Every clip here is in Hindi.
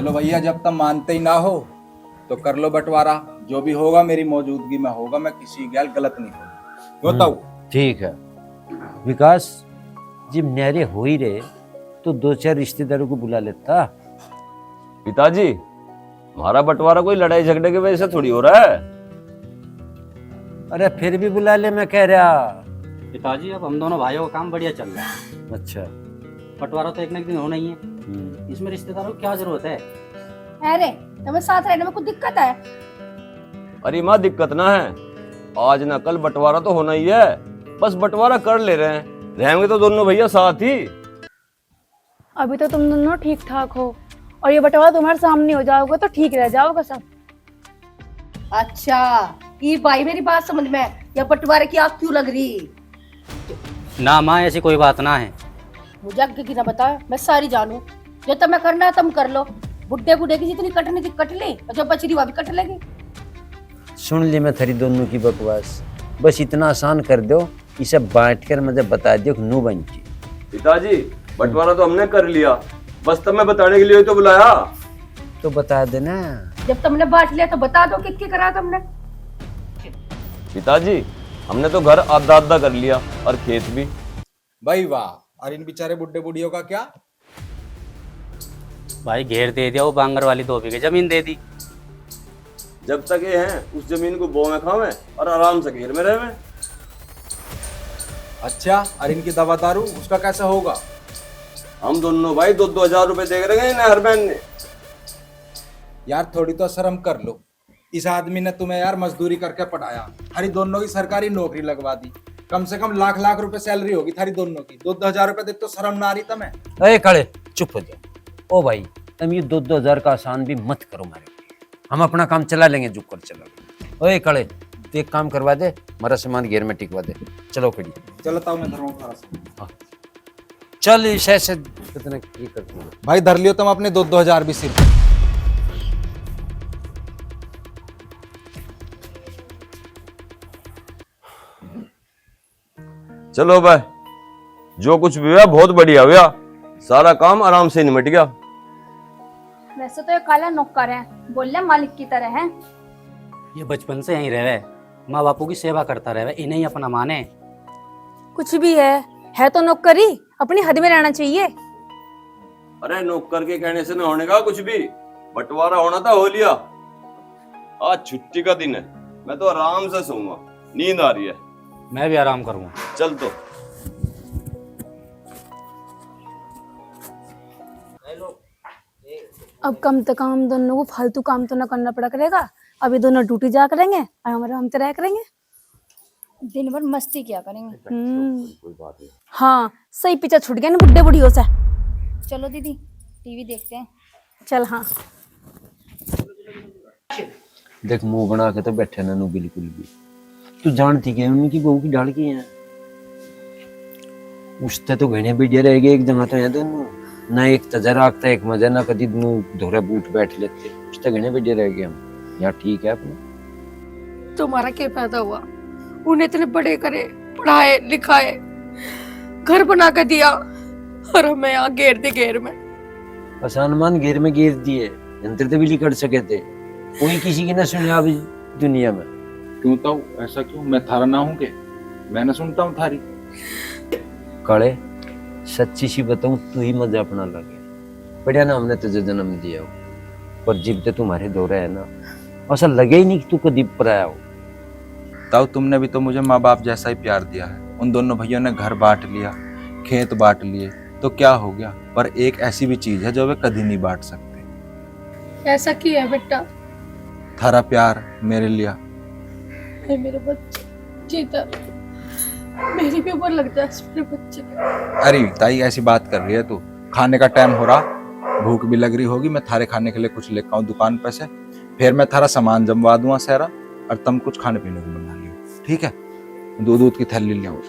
चलो भैया, जब तक मानते ही ना हो तो कर लो बंटवारा। जो भी होगा मेरी मौजूदगी में होगा, मैं किसी गैल गलत नहीं होगा। बताओ। ठीक है विकास, जब न्यारे हो ही रहे तो दो चार रिश्तेदारों को बुला लेता। पिताजी, हमारा बंटवारा कोई लड़ाई झगड़े की वजह से थोड़ी हो रहा है। अरे फिर भी बुला ले, मैं कह रहा। पिताजी अब हम दोनों भाइयों का काम बढ़िया चल रहा है। अच्छा। बंटवारा तो एक ना एक दिन होना ही है, इसमें रिश्तेदारों की क्या जरूरत है। अरे तुम्हें साथ रहने में कुछ दिक्कत है? अरे माँ, दिक्कत ना है, आज ना कल बंटवारा तो होना ही है। बस बंटवारा कर ले रहे हैं, रहेंगे तो दोनों भैया साथ ही। अभी तो तुम दोनों ठीक ठाक हो और ये बंटवारा तुम्हारे सामने हो जाओगे तो ठीक रह जाओगे सब। अच्छा, ये भाई मेरी बात समझ में, या बंटवारे की आग क्यों लग रही? ना माँ, ऐसी कोई बात ना है। मुझे आगे की ना बता, मैं सारी जानू। जो तुम्हें करना है तुम कर लो। बुड्ढे बुड्ढे की जितनी कटनी थी कट ली, और जो बच रही वो भी कट लेगी। सुन ली मैं थारी दोनों की बकवास, बस इतना आसान कर दो, इसे बांट कर मुझे बता दियो नू बन की। पिताजी, बंटवारा तो हमने कर लिया, बस तुम्हें बताने के लिए तो बुलाया। तो बता देना। जब तुमने बांट लिया तो बता दो कि करा तुमने। पिताजी, हमने तो घर आधा आधा कर लिया और खेत भी। भाई वाह, और इन बेचारे बुड्ढे बुढ़ियों का क्या? भाई घेर दे दिया, वो बांगर वाली 2 बीघे जमीन दे दी। जब तक ये हैं उस जमीन को बो में खावे और आराम से घेर में रहे। अच्छा, और इनकी दवा दारू उसका कैसा होगा? हम दोनों भाई 2-2 हजार रुपए देख रहे हैं हर बहन ने। यार थोड़ी तो शर्म कर लो। इस आदमी ने तुम्हें यार मजदूरी करके पढ़ाया, थारी दोनों की सरकारी नौकरी लगवा दी, कम से कम लाख लाख रुपए सैलरी होगी थारी दोनों की। 2-2 हजार रुपए देते तो शर्म ना आ रही तुम्हें? अरे काले चुप हो जाओ। ओ भाई, तुम ये 2-2 हजार का आसान भी मत करो मारे, हम अपना काम चला लेंगे, जुक कर चला। ओए काले, तू एक काम करवा दे, हमारा सामान घेर में टिकवा दे। चलो खड़ी। चलता हूँ मैं धरूँ थोड़ा सा। चल इस ऐसे कितने ये करते हो। भाई धर लियो तुम अपने 2-2 हजार भी सिर पे। चलो भाई, जो कुछ भी हुआ बहुत बढ़िया हुआ, सारा काम आराम से निमट गया। वैसे तो ये काला नौकर है, बोल मालिक की तरह है। ये बचपन से यहीं रहे, माँ बापू की सेवा करता रहे, इन्हें ही अपना माने। कुछ भी है तो नौकरी, अपनी हद में रहना चाहिए। अरे नौकर के कहने से न होने का कुछ भी, बंटवारा होना था हो लिया। आज छुट्टी का दिन है, मैं तो आराम से सोऊंगा, नींद आ रही है। मैं भी आराम करूँगा। चल तो। अब कम से कम हम दोनों को फालतू काम तो ना करना पड़ा करेगा। अभी दोनों ड्यूटी जा करेंगे और हम आराम से रह करेंगे, दिन भर मस्ती किया करेंगे। कोई बात नहीं। हाँ, सही पीछा छूट गया ना बुड्ढे बुढ़ियों से। चलो दीदी, टीवी देखते हैं। चल हाँ। देख मुंह बना के तो बैठे ना नू बिल्कुल भी। तू जानती क्या उनकी बहू की डाल की है? उसते तो घने बढ़िया रह गए, एक जगह तो है दोनों ना, एक तजरा आगता एक मजा ना, कदी नू धोरे बूट बैठ लेते, उसते घने बढ़िया रह गए हम। यार ठीक है अपना। तुम्हारा क्या फायदा हुआ? उन्हें इतने बड़े करे, पढ़ाए लिखाए, घर बना कर दिया, और हमें यहाँ घेर दे घेर में। आसमान घेर में घेर दिए, यंत्र तो भी कर सके थे, कोई किसी की ना सुने अभी दुनिया में। क्यों तो ऐसा क्यों? मैं थारा ना हूँ के? मैं ना सुनता हूँ थारी। काले सच्ची सी बताऊं, तू ही मजा अपना लगे। बढ़िया ना, हमने तुझे जन्म दिया हो, पर जिब ते तुम्हारे दौरे है ना, ऐसा लगे ही नहीं कि तू कभी पराया हो। ताऊ, तुमने भी तो मुझे माँ बाप जैसा ही प्यार दिया है। उन दोनों भैया ने घर बांट लिया, खेत बांट लिए, तो क्या हो गया? पर एक ऐसी भी चीज है जो वे कभी नहीं बांट सकते। ऐसा क्यों है बेटा? थारा प्यार मेरे लिया। मेरे बच्चे जीता, मेरी भी उम्र लग जाए मेरे बच्चे। अरे ताई, ऐसी बात कर रही है तू? खाने का टाइम हो रहा, भूख भी लग रही होगी, मैं थारे खाने के लिए कुछ लेकर आऊं दुकान पे से, फिर मैं थारा सामान जमवा दूंगा सारा, और तुम कुछ खाने पीने को बना लियो, ठीक है? दूध की थैली ले आऊँ,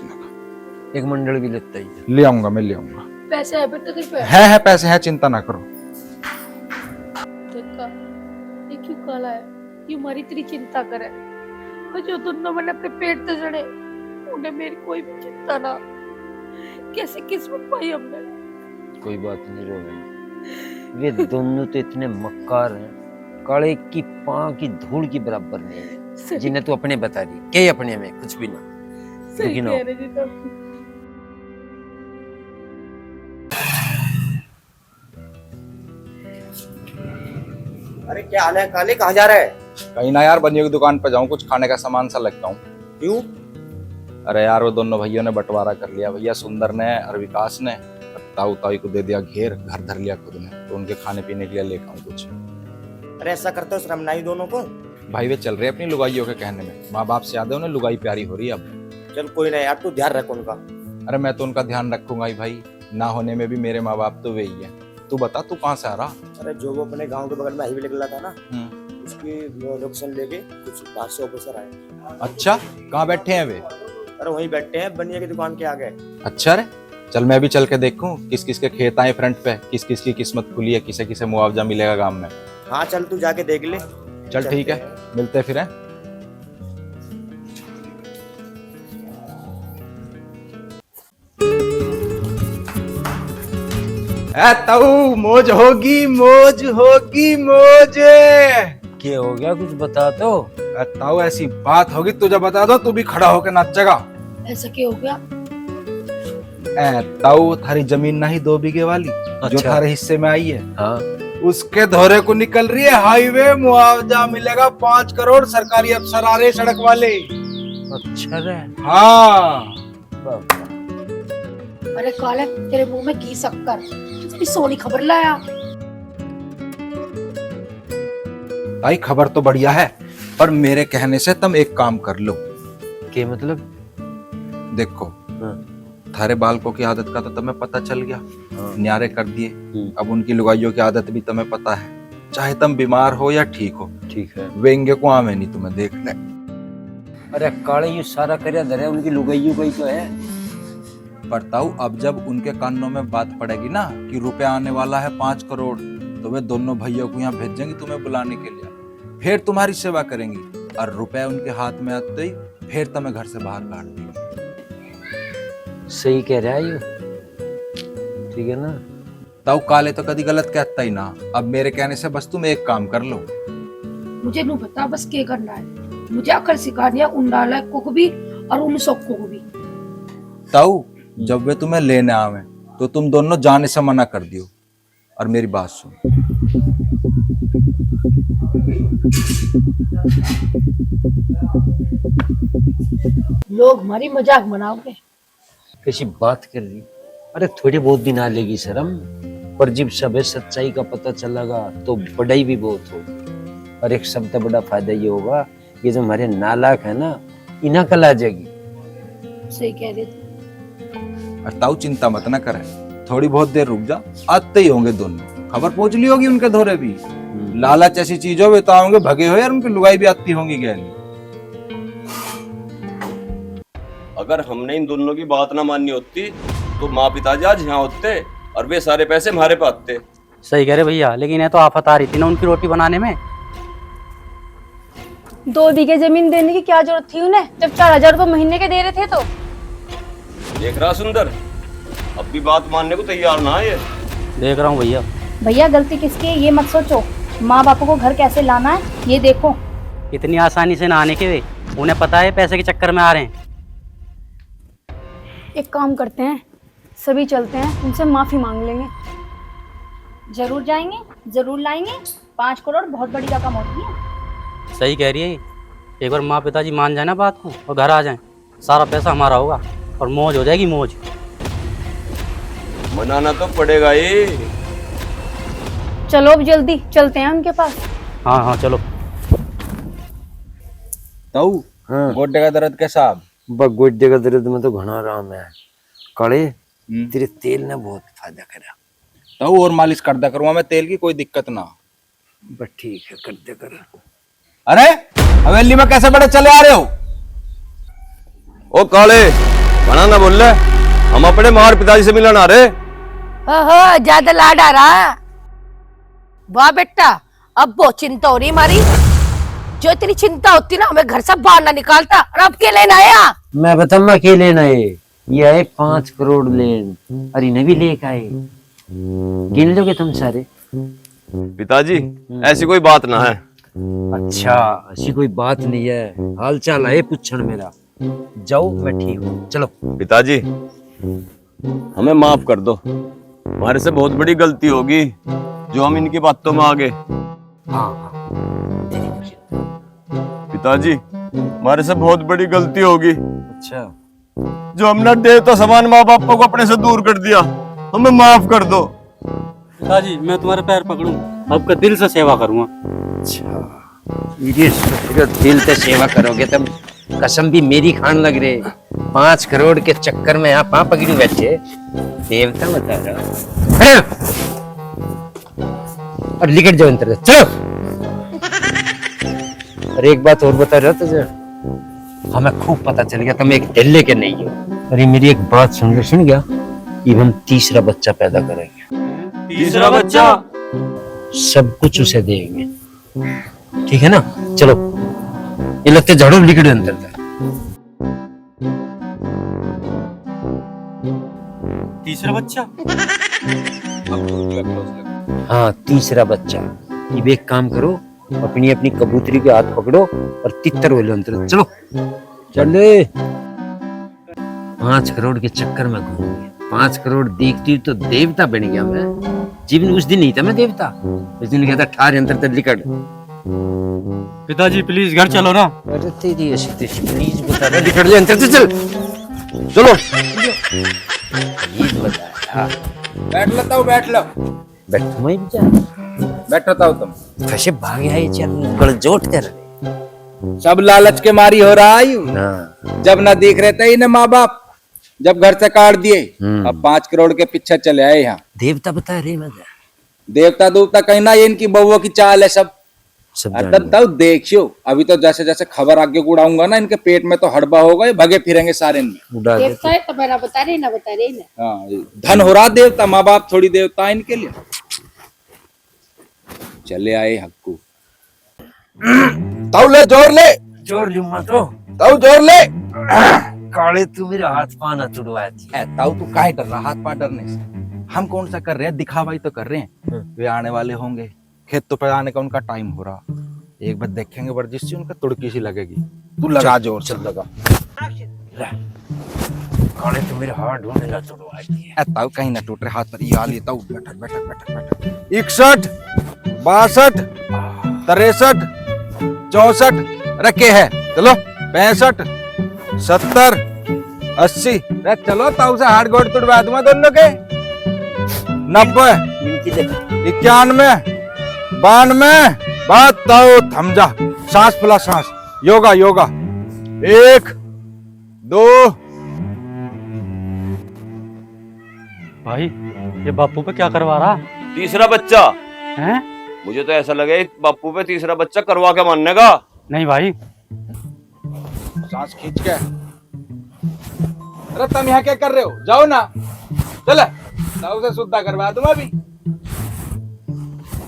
एक मंडल भी लेता ही ले आऊंगा, मैं ले आऊंगा। पैसे है बेटा तेरे पे? है पैसे है, चिंता ना करो। देखा, ये क्यों काला है? ये हमारी तेरी चिंता करे, और जो दोनों मैंने अपने पेट से जड़े, उन्हें मेरी कोई भी चिंता ना। कैसी किस्मत पाई हमने। कोई बात नहीं, रो वे दोनों तो इतने मक्कार हैं, काले की पांव की धूल की बराबर नहीं है, जिन्हें तू अपने बता रही के अपने में कुछ भी ना। सही लेकिन कह रहे जी तुम। अरे क्या हाल है काले, कहाँ जा रहा है? कहीं ना यार, बनियों की दुकान पे जाऊं, कुछ खाने का सामान सा लेके आऊं। क्यों? अरे यार, वो दोनों भैया ने बंटवारा कर लिया, भैया सुंदर ने और विकास ने। ताऊ ताई को दे दिया घेर, घर धर लिया खुद ने, तो उनके खाने पीने के लिए लेके आऊं कुछ। अरे ऐसा करते हो शर्म नहीं दोनों को? भाई वे चल रहे अपनी लुगाइयों के कहने में, माँ बाप से याद है उन्हें, लुगाई प्यारी हो रही है अब। चल कोई नहीं यार, तू ध्यान रख उनका। अरे मैं तो उनका ध्यान रखूंगा ही भाई, ना होने में भी मेरे माँ बाप तो वे ही है। तू बता, तू कहाँ से आ रहा? अरे जो वो अपने गांव के बगल में हाईवे निकला था ना, हम्म। उसकी लोकेशन लेके कुछ बाहर से ऑफिसर आए। अच्छा, कहाँ बैठे हैं वे? अरे वहीं बैठे हैं बनिया की दुकान के आगे। अच्छा रे, चल मैं भी चल के देखूं किस किस के खेत आए फ्रंट पे, किस किस की किस्मत खुली है, किसे किसे मुआवजा मिलेगा गांव में। हाँ चल तू जाके देख ले। चल ठीक है, मिलते फिर हैं। ताऊ मौज होगी, मौज होगी, मौज। क्या हो गया, कुछ बता तो। ताऊ ऐसी बात होगी तुझे बता दो, तू भी खड़ा होकर नाचेगा। ऐसा क्या हो गया? ताऊ थारी जमीन नहीं 2 बीघे वाली जो अच्छा। थारे हिस्से में आई है, हाँ, उसके धोरे को निकल रही है हाईवे, मुआवजा मिलेगा 5 करोड़, सरकारी अफसर आ रहे सड़क वाले। अच्छा रे। हाँ बाबा। अरे काले, तेरे मुंह में घी शक्कर, इतनी सोनी खबर लाया। भाई खबर तो बढ़िया है, पर मेरे कहने से तुम एक काम कर लो। के मतलब? देखो, हाँ। थारे बालकों की आदत का तो तुम्हें पता चल गया, हाँ। न्यारे कर दिए। अब उनकी लुगाइयों की आदत भी तुम्हें पता है, चाहे तुम बीमार हो या ठीक हो, ठीक है। वेंगे को आवे नहीं तुम्हें देख ले। अरे काले, ये सारा करे धरे उनकी लुगाई उगाई तो है। पर ताऊ, अब जब उनके कानों में बात पड़ेगी ना कि रुपया आने वाला है 5 करोड़, तो वे दोनों भैया को यहाँ भेजेंगे तुम्हें बुलाने के लिए, फिर तुम्हारी सेवा करेंगी, और रुपया उनके हाथ में आते ही फिर तुम्हें घर से बाहर काट देंगे। सही कह रहा है ये, ठीक है ना? ताऊ काले तो कभी गलत कहता ही ना। अब मेरे कहने से बस तुम एक काम कर लो। मुझे नू बता बस क्या करना है। मुझे अकल सिखा दिया उन नालायकों को भी और उन सबको को भी। ताऊ, जब वे तुम्हें लेने आवे तो तुम दोनों जाने से मना कर दियो, और मेरी बात सुन। लोग हमारी मजाक बनाओगे। कैसी बात कर रही? अरे थोड़ी बहुत दिन आ लेगी शर्म, पर जब सब सच्चाई का पता चलेगा तो बड़ाई भी बहुत होगी। और एक सबसे बड़ा फायदा ये होगा, ये जो हमारे नालायक है ना, इन्हें कल आ जाएगी। सही कह रहे थे। और ताऊ चिंता मत ना करे, थोड़ी बहुत देर रुक जा, आते ही होंगे दोनों। खबर पहुंच ली होगी उनके धोरे भी। लालच ऐसी चीज हो, वे तो आओगे भगे हो यार, उनकी लुगाई भी आती होंगी गहली। अगर हमने इन दोनों की बात ना माननी होती तो माँ पिताजी आज यहाँ होते और वे सारे पैसे हमारे पास आते। सही कह रहे भैया, लेकिन ये तो आफत आ रही थी ना उनकी रोटी बनाने में। 2 बीघे जमीन देने की क्या जरूरत थी उन्हें, जब 4000 रुपए महीने के दे रहे थे तो। देख रहा सुंदर, अब भी बात मानने को तैयार ना है ये। देख रहा हूँ भैया। भैया गलती किसकी है ये मत सोचो, माँ बापों को घर कैसे लाना है ये देखो। इतनी आसानी से ना आने के वे, उन्हें पता है पैसे के चक्कर में आ रहे हैं। एक काम करते हैं, सभी चलते हैं, उनसे माफी मांग लेंगे। जरूर जाएंगे, जरूर लाएंगे। 5 करोड़ बहुत बड़ी रकम होती है। सही कह रही है, एक बार माँ पिताजी मान जाए ना बात को और घर आ जाए, सारा पैसा हमारा होगा और मौज हो जाएगी, मौज। मनाना तो पड़ेगा ही। चलो अब जल्दी चलते हैं उनके पास। हाँ हाँ चलो। ताऊ, हाँ। गोड्डे का दर्द कैसा? अब गोड्डे का दर्द में तो घना आराम है। काले, तेरे तेल ने बहुत फायदा करा। ताऊ और मालिश कर दिया करूंगा मैं तेल की, कोई दिक्कत ना। बस ठीक है, कर दे कर। अरे हवेली में कैसे बड़े चले आ रहे हो? ओ काले, बना ना बोल रहे, हम अपने मार पिताजी से मिलने आ रहे। ओहो, ज्यादा लाड आ रहा। वाह बेटा, अब बहुत चिंता हो रही हमारी। जो इतनी चिंता होती ना, हमें घर से बाहर ना निकालता। और अब के लेना आया? मैं बताऊँ अकेले ना, ये आए 5 करोड़ लेन, और इन्हें भी लेके आए। गिन लोगे तुम सारे? पिताजी ऐसी कोई बात ना है। अच्छा ऐसी कोई बात नहीं है, हाल चाल है पूछण मेरा। जाओ मैं ठीक हूँ, चलो। पिताजी हमें माफ कर दो, हमारे से बहुत बड़ी गलती होगी जो हम इनकी बातों में आ गए। हाँ हाँ तेरी खुशी। पिताजी हमारे से बहुत बड़ी गलती होगी अच्छा जो हमने देवता समान माँ बाप को अपने से दूर कर दिया, हमें माफ कर दो। पिताजी मैं तुम्हारे पैर पकड़ूं, आपका दिल से सेवा करूंगा। अच्छा मेरी दिल से सेवा करोगे तब कसम भी मेरी खान लग रहे। 5 करोड़ के चक्कर में यहाँ पाँ पकड़ी बैठे, देवता बता रहा। और लिखट जाओ अंतर चलो। और एक बात और बता रहा तुझे, हमें खूब पता चल गया तुम एक ढिल्ले के नहीं हो। अरे मेरी एक बात सुन गया, ये हम तीसरा बच्चा पैदा करेंगे। तीसरा बच्चा? सब कुछ उसे देंगे, ठीक है ना? चलो ये लगते झाड़ू लिखट अंदर था। तीसरा बच्चा? हाँ तीसरा बच्चा। ये एक काम करो, अपनी अपनी कबूतरी के हाथ पकड़ो और तितर हो लो अंदर। चलो चले। 5 करोड़ के चक्कर में घूम गए, 5 करोड़ देखती तो देवता बन गया मैं। जीवन उस दिन नहीं था मैं देवता, उस दिन कहता ठार अंतर तक लिकट। पिताजी प्लीज घर चलो ना। अरे तेरी ऐसी तेरी प्लीज बता रहा, लिकट ले अंतर से चल। चलो प्लीज बता। बैठ लेता हूँ, बैठ लो। बैठ तुम ही बेचारा बैठ लेता हूँ। तुम कैसे भाग आए चल गलजोट कर। सब लालच के मारी हो रहा है। हाँ जब ना देख रहे थे इन्हें माँ बाप, जब घर से काट दिए, अब 5 करोड़ के पीछे चले आए यहाँ। देवता बता रहे मजा देवता दूवता कहना ये इनकी बहुओं की चाल है सब। सब अरे तब देखियो, अभी तो जैसे जैसे खबर आगे उड़ाऊंगा ना, इनके पेट में तो हड़बा होगा, ये भगे फिरेंगे सारे इनमें। उड़ा दे। देखता है तो मेरा बता रही ना बता रही ना। हाँ धन हो रहा देवता, माँ बाप थोड़ी देवता है इनके लिए। चले आए हक्कू। ताऊ ले, जोर ले, जोर लूंगा तो ताऊ जोर ले। काले तू मेरा हाथ पा ना तुड़वा दी। ताऊ तू काहे डर रहा? हाथ पांव डरने से हम कौन सा कर रहे हैं, दिखावा ही तो कर रहे हैं। वे आने वाले होंगे, खेत तो पे आने का उनका टाइम हो रहा। एक बार देखेंगे वर्जिश से उनका तुड़की सी लगेगी। तू लगा जोर से लगा। काले तू मेरे हाथ ढूंढने ना तुड़वा दी। ताऊ कहीं ना टूट रहे हाथ पर। ये हाल, ताऊ बैठक बैठक बैठक बैठक। 61 62 63 64 रखे है। चलो 65 70 80। चलो ताऊ से हाथ गोड़ तुड़वा दूंगा दोनों के। 90 91 92। बात ताऊ थम जा, सांस फुला सांस। योगा योगा। 1 2। भाई ये बापू पे क्या करवा रहा तीसरा बच्चा है? मुझे तो ऐसा लगे बापू पे तीसरा बच्चा करवा के मानने का। नहीं भाई सांस खींच के। अरे तुम यहाँ क्या कर रहे हो? जाओ ना, चल ताऊ से शुद्धा करवा दूंगा अभी।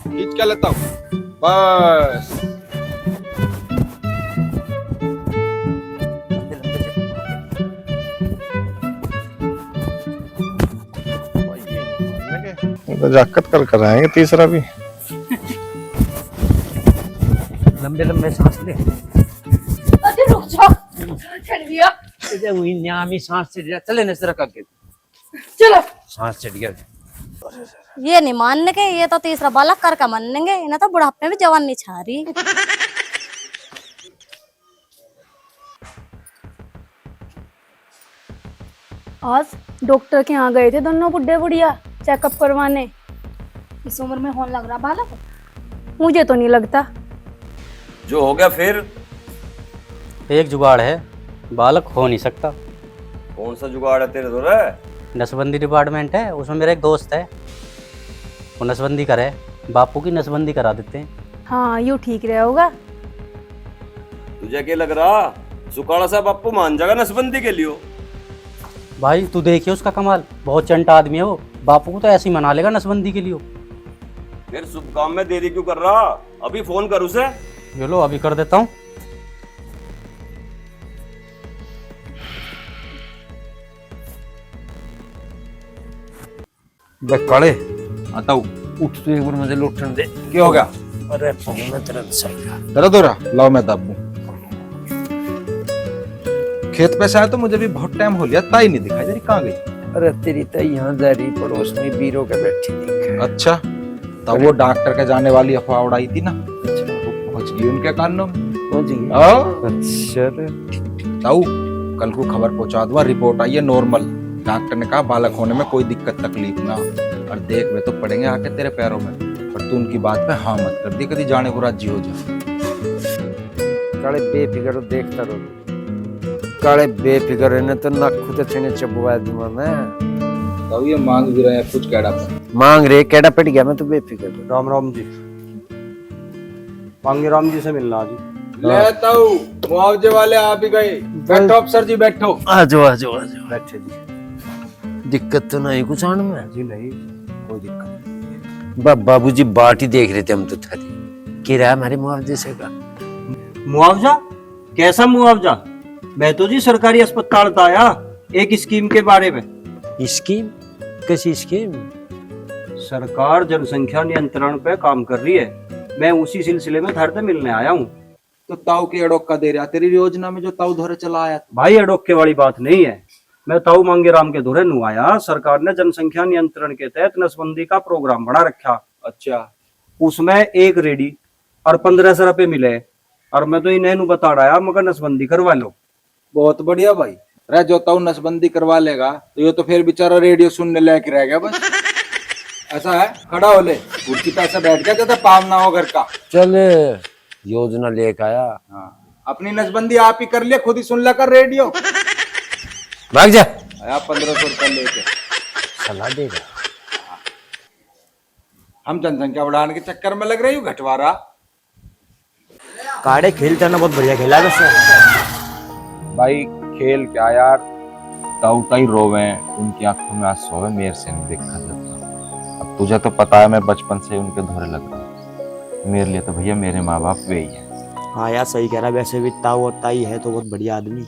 खींच के लेता हूँ बस। तो जाकत कल कराएंगे तीसरा भी। लंबे लंबे सांस ले। अरे रुक जाओ, चल गया। तुझे वही न्यामी सांस चढ़ गया। चले नजर का के चलो सांस चढ़ गया। ये नहीं मानने के, ये तो तीसरा बालक कर का मानेंगे। इन्हें तो बुढ़ापे में भी जवान नहीं छा रही। आज डॉक्टर के यहाँ गए थे दोनों बुढ़े बुढ़िया चेकअप करवाने। इस उम्र में होने लग रहा बालक? मुझे तो नहीं लगता। जो हो गया फिर? एक जुगाड़ है, बालक हो नहीं सकता। कौन सा जुगाड़ है तेरे? तो रे नसबंदी डिपार्टमेंट है, उसमें मेरा एक दोस्त है, वो नसबंदी करे, बापू की नसबंदी करा देते हैं। हाँ यूँ ठीक रहा होगा। तुझे क्या लग रहा सुकाड़ा सा बापू मान जाएगा नसबंदी के लिए? भाई तू देखिए उसका कमाल, बहुत चंटा आदमी है वो। बापू को तो ऐसे ही मना लेगा नसबंदी के लिए। फिर शुभ काम में देरी क्यों कर रहा? अभी फोन कर उसे। ये लो अभी कर देता हूँ। काले ताऊ उठ तो एक बार मुझे लौटने दे। क्या हो गया? अरे फोन में तुरंत सही का। दर्द हो रहा? लाओ मैं दब दूं। खेत पे से आया तो मुझे भी बहुत टाइम हो लिया, ताई नहीं दिखाई दे रही, कहाँ गई? अरे तेरी ताई यहाँ जा रही, पड़ोस में बीरो के बैठी दिखा। अच्छा, तब वो डॉक्टर के जाने वाली अफवाह उड़ाई थी ना, वो पहुंच गई उनके कानों में। पहुंच गई? अच्छा रे। ताऊ, कल को खबर पहुंचा दूंगा, रिपोर्ट आई है नॉर्मल। डॉक्टर ने कहा बालक होने में कोई दिक्कत तकलीफ ना, और देख वे तो पड़ेंगे आके तेरे पैरों में, पर तू उनकी बात पे हाँ मत कर दी, कभी जाने को राजी हो जा। काले बेफिक्र देखता रहो, काले बेफिक्र रहने तो ना खुद चने चबवा दूंगा मैं। ताऊ ये मांग भी रहे हैं कुछ कैडा पर। मांग रे कैडा पड़ गया, मैं तो बेफिक्र। राम राम जी, मांगे राम जी से मिलना जी। ले ताऊ, मुआवजे वाले आप ही गए। बैठो अफसर जी, बैठो। आ जाओ आ जाओ आ जाओ। बैठे जी। दिक्कत तो नहीं कुछ आने में? जी नहीं, कोई दिक्कत नहीं। बाबूजी बाट ही देख रहे थे हम तो थारी। किराया हमारे मुआवजे से का। मुआवजा? कैसा मुआवजा? मैं तो जी सरकारी अस्पताल था आया एक स्कीम के बारे में। स्कीम? कैसी स्कीम? सरकार जनसंख्या नियंत्रण पे काम कर रही है, मैं उसी सिलसिले में धरते मिलने आया हूँ। तो ताऊ की अड़ोक का दे रहा तेरी योजना में जो ताऊ धोरे चला आया था। भाई अडोके वाली बात नहीं है, मैं ताऊ मांगे राम के धोरे नु आया। सरकार ने जनसंख्या नियंत्रण के तहत नसबंदी का प्रोग्राम बना रखा। अच्छा, उसमें एक रेडी और 1500 रुपए मिले, और मैं तो इन्हें नु बता रहा मगर नसबंदी करवा लो। बहुत बढ़िया भाई। रह जो ताऊ नसबंदी करवा लेगा तो ये तो फिर बेचारा रेडियो सुनने लायक रह गया बस। ऐसा है, खड़ा हो ले, कुर्सी पे ऐसे बैठ गया जैसे पाम ना हो घर का। चल योजना लेके आया। हाँ, अपनी नसबंदी आप ही कर लिया, खुद ही सुन ला कर रेडियो। भाग जा। आया 1500 रुपए लेके। सलाह देगा। हम जनसंख्या बढ़ाने के चक्कर में लग रही हूँ, घटवारा। काड़े खेलते ना बहुत बढ़िया खेला वैसे। भाई खेल क्या यार, ताऊ ताई रोवे, उनकी आंखों में आंसू है, मेरे से नहीं देखा जाता। अब तुझे तो पता है मैं बचपन से उनके धोरे लग रहा हूँ, मेरे लिए तो भैया मेरे माँ बाप वे ही है। हाँ यार सही कह रहा, वैसे भी ताऊ और ताई है तो बहुत बढ़िया आदमी।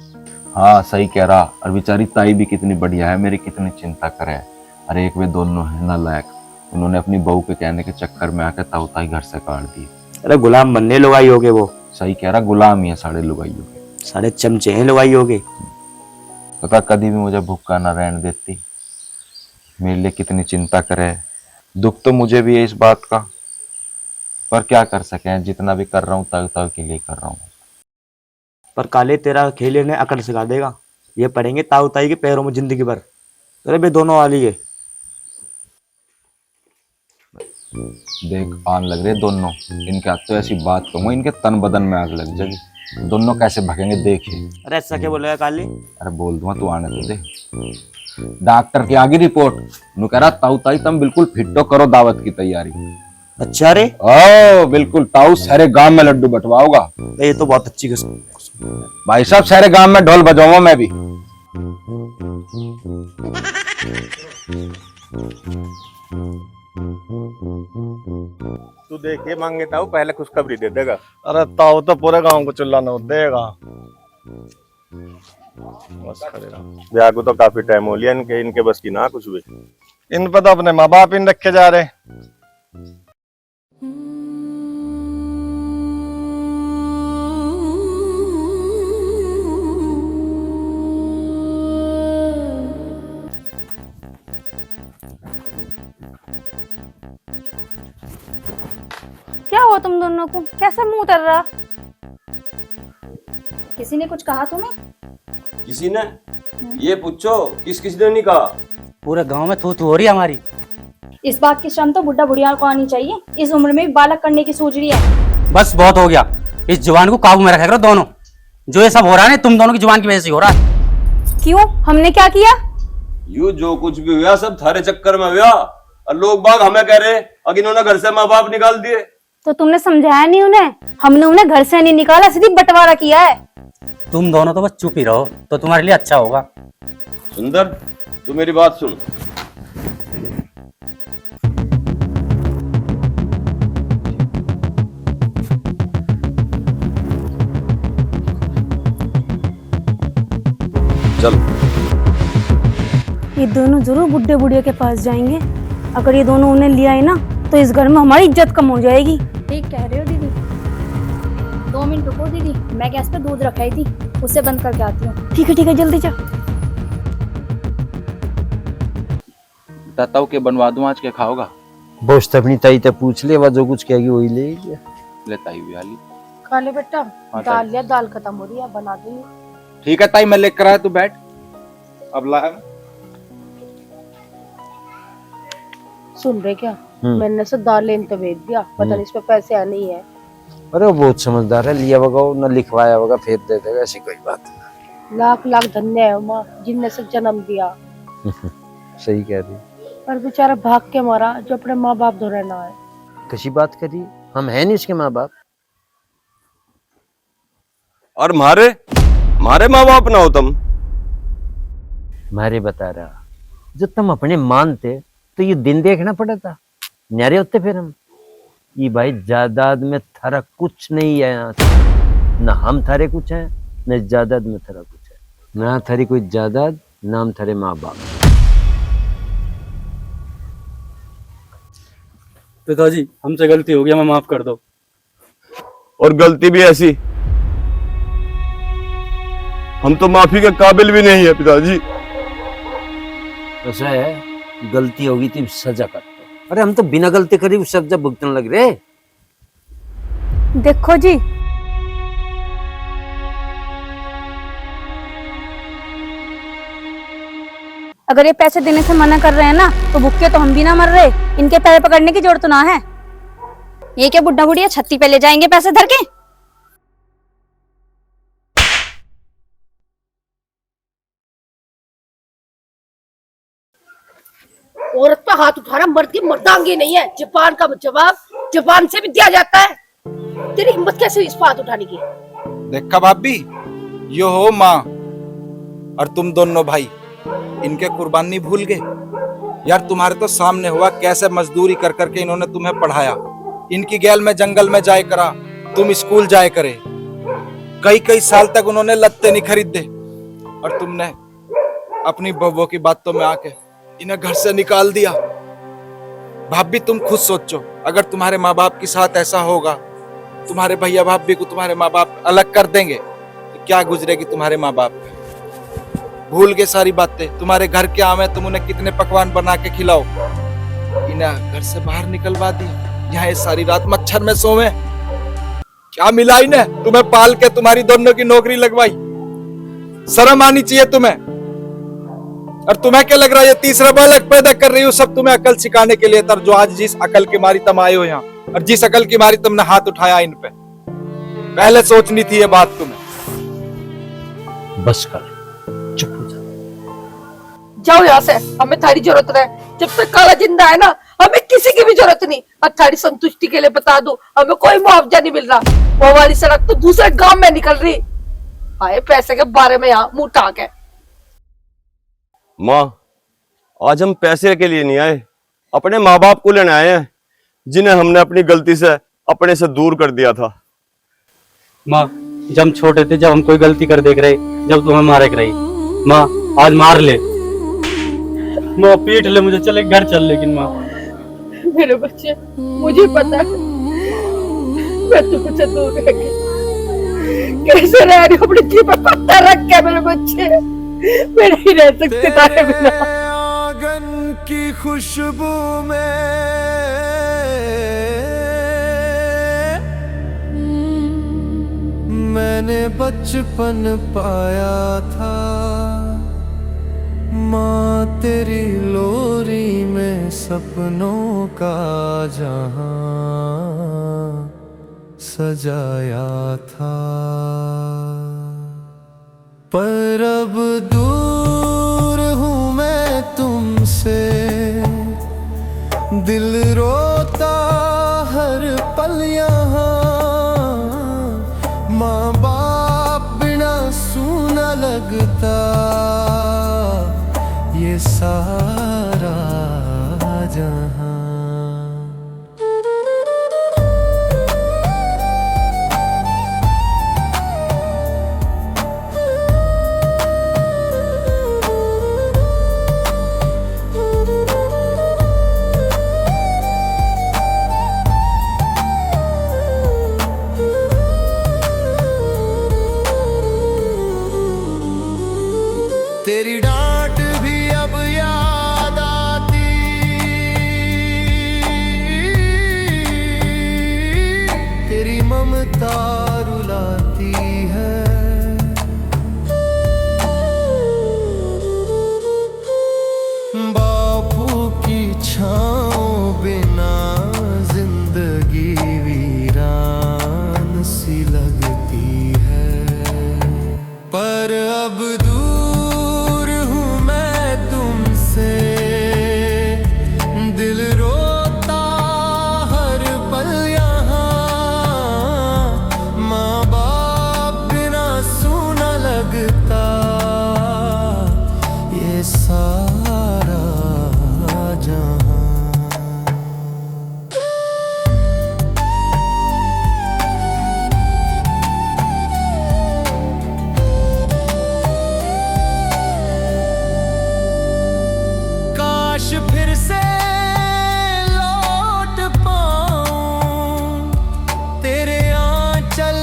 हाँ सही कह रहा, और बेचारी ताई भी कितनी बढ़िया है, मेरी कितनी चिंता करे। अरे एक वे दोनों है नालायक, उन्होंने अपनी बहू के कहने के चक्कर में आकर ताऊ ताई घर से काट दिए। अरे गुलाम बनने लुगाई होगे वो। सही कह रहा, गुलाम ही है साढ़े लुगाइयों के। साढ़े चमचे हैं लुगाई होगे। पता कभी भी मुझे भूखा ना रहने देती, मेरे लिए कितनी चिंता करे। दुख तो मुझे भी है इस बात का, पर क्या कर सके, जितना भी कर रहा हूँ ताऊ ताऊ के लिए कर रहा हूँ। पर काले तेरा खेल इन्हें अकड़ सिखा देगा, ये पड़ेंगे ताऊ ताई के पैरों में जिंदगी भर। अरे बे दोनों वाली है। देख आन लग रहे दोनों, इनके हाथ तो ऐसी बात कहूंगा इनके तन बदन में आग लग जाएगी। दोनों कैसे भगेंगे देखिए। अरे ऐसा क्या बोलेगा काले? अरे बोल दूंगा, तू आने तो दे। डॉक्टर की आगे रिपोर्ट नु कह रहा ताऊ ताई तुम बिल्कुल फिट्टो करो दावत की तैयारी। अच्छा रे, ओ बिल्कुल, ताऊ सारे गांव में लड्डू बंटवाओगा। ये तो बहुत अच्छी किस्म। भाई साहब सारे गांव में ढोल बजाऊंगा मैं भी। तू देखिए मांगे ताऊ पहले खुशखबरी दे देगा। अरे ताऊ तो पूरे गांव को चिल्लाना देगा। ब्याह को तो काफी टाइम हो लिया, इनके बस की ना कुछ भी। इन पर तो अपने माँ बाप इन रखे जा रहे। क्या हुआ तुम दोनों को? कैसा मुंह उतर रहा? किसी ने कुछ कहा तुम्हें? किसी ने? ये पूछो किस किसी ने नहीं कहा। पूरे गांव में थू थू हो रही है हमारी। इस बात की शर्म तो बुढ़ा बुढ़िया को आनी चाहिए, इस उम्र में भी बालक करने की सोच रही है। बस बहुत हो गया, इस जुबान को काबू में रखा करो दोनों। जो ये सब हो रहा है तुम दोनों की जुबान की वजह से हो रहा है। क्यों? हमने क्या किया? यू जो कुछ भी हुआ सब थारे चक्कर में हुआ, और लोग बाग हमें कह रहे अब इन्होंने घर से माँ बाप निकाल दिए। तो तुमने समझाया नहीं उन्हें? हमने उन्हें घर से नहीं निकाला, सीधी बंटवारा किया है। तुम दोनों तो बस चुप ही रहो तो तुम्हारे लिए अच्छा होगा। सुंदर तू मेरी बात सुन, चल। ये दोनों जरूर बुढ़े बुढ़िया के पास जाएंगे। अगर ये दोनों उन्हें लिया है ना तो इस घर में हमारी इज्जत कम हो जाएगी। ठीक कह रहे हो दीदी। 2 मिनट रुको दीदी, मैं गैस पे दूध रखाई थी, उसे बंद करके आती हूँ। ठीक है जल्दी जा। ताऊ के बनवा दूं आज के खाओगा? बोस अपनी ताई ते पूछ ले, वह जो कुछ कहेगी वही ले ले ताई भी आली। खा ले बेटा, हाँ, दाल लिया, दाल खत्म हो रही है, बना दूंगी। ठीक है ताई, मैं लेकर आया, तू बैठ। अब ला। सुन रहे क्या, मैंने से दाल लेने तो भेज दिया, पता नहीं इसमें पैसे आने ही है। अरे वो बहुत समझदार है, लिया होगा न लिखवाया होगा, फिर दे देगा, ऐसी कोई बात नहीं। लाख लाख धन्य है माँ जिनने से जन्म दिया। सही कह रही। पर बेचारा भाग के मारा जो अपने माँ बाप धोरे ना है। कैसी बात करी, हम है नहीं उसके माँ बाप। और मारे माँ बाप ना हो तुम। मारे बता रहा, जो तुम अपने मानते तो ये दिन देखना पड़ा था, न्यारे होते फिर हम। ये भाई जायदाद में थारा कुछ नहीं है यहाँ से। ना हम थारे कुछ हैं, न जायदाद में थारा कुछ है, ना थारी कोई जायदाद, नाम थारे माँ बाप। पिताजी हमसे गलती हो गया, हमें माफ कर दो। और गलती भी ऐसी, हम तो माफी के काबिल भी नहीं है पिताजी। ऐसा है, गलती होगी तो सजा कर दो। अरे हम तो बिना गलती करी वो सजा भुगतने लग रहे। देखो जी, अगर ये पैसे देने से मना कर रहे हैं ना, तो भूखे तो हम भी ना मर रहे, इनके पैसे पकड़ने की जरूरत ना है। ये क्या बुढ़ा बुढ़िया छत्ती पे ले जाएंगे पैसे धर के? औरत पे हाथ उठाना मर्द की मर्दांगी नहीं है। जापान का जवाब जापान से भी दिया जाता है। तेरी हिम्मत कैसे हुई इस पर हाथ उठाने की? देखा भाभी, यो हो माँ और तुम दोनों भाई, इनके कुर्बानी भूल गए यार। तुम्हारे तो सामने हुआ कैसे मजदूरी कर करके इन्होंने तुम्हें पढ़ाया। इनकी गैल में जंगल में जाए करा, तुम स्कूल जाए करे। कई कई साल तक उन्होंने लत्ते नहीं खरीदे, और तुमने अपनी बहू की बातों में आके इन्हें घर से निकाल दिया। भाभी तुम खुद सोचो, अगर तुम्हारे माँ बाप के साथ ऐसा होगा, तुम्हारे भैया भाभी को तुम्हारे माँ बाप अलग कर देंगे, तो क्या गुजरेगी तुम्हारे माँ बाप पे। भूल गए सारी बातें। तुम्हारे घर के आम है, तुम उन्हें कितने पकवान बना के खिलाओ। इन्हें घर से बाहर निकलवा दिया, यहाँ सारी रात मच्छर में सोवे। क्या मिला इन्हें तुम्हें पाल के, तुम्हारी दोनों की नौकरी लगवाई। शर्म आनी चाहिए तुम्हें। और तुम्हें क्या लग रहा है ये तीसरा बालक पैदा कर रही हो सब तुम्हें अकल सिखाने के लिए? तर जो आज जिस अकल की मारी तुम आए हो यहाँ, और जिस अकल की मारी तुमने हाथ उठाया इन पे, पहले सोचनी थी ये बात तुम्हें। बस कर, चुप हो जा। जाओ यहाँ से, हमें थारी जरूरत नहीं। जब तक काला जिंदा है ना, हमें किसी की भी जरूरत नहीं। और थारी संतुष्टि के लिए बता दो, हमें कोई मुआवजा नहीं मिल रहा। वो वाली सड़क तो दूसरे गांव में निकल रही। आए पैसे के बारे में यहाँ मुंह टाक है। माँ, आज हम पैसे के लिए नहीं आए, अपने माँ बाप को लेने आए हैं, जिन्हें हमने अपनी गलती से अपने से दूर कर दिया था। माँ, जब हम छोटे थे, जब हम कोई गलती कर देख रहे, जब तुम्हें मारे रही, माँ आज मार ले, माँ पीट ले मुझे, चले घर चल। लेकिन माँ, मेरे बच्चे, मुझे पता है मैं तुमसे दूर रह गई, कैसे रह रही हो अपनी जीभ पर पत्थर रख के। मेरे बच्चे, मैं नहीं रह सकती तारे बिना। आंगन की खुशबू में मैंने बचपन पाया था। माँ तेरी लोरी में सपनों का जहां सजाया था। पर अब दूर हूँ मैं तुमसे, दिल रोता हर पल यहाँ। माँ बाप बिना सूना लगता ये सारा जहां। ममता रुलाती है। बापू की छाँव बिना जिंदगी वीरान सी लगती है। पर अब दूर हूँ मैं तुमसे, दिल रोता हर पल यहाँ। माँ बाप बिना सूना लगता ये सारा जहाँ। काश फिर से लौट पाऊं तेरे आंचल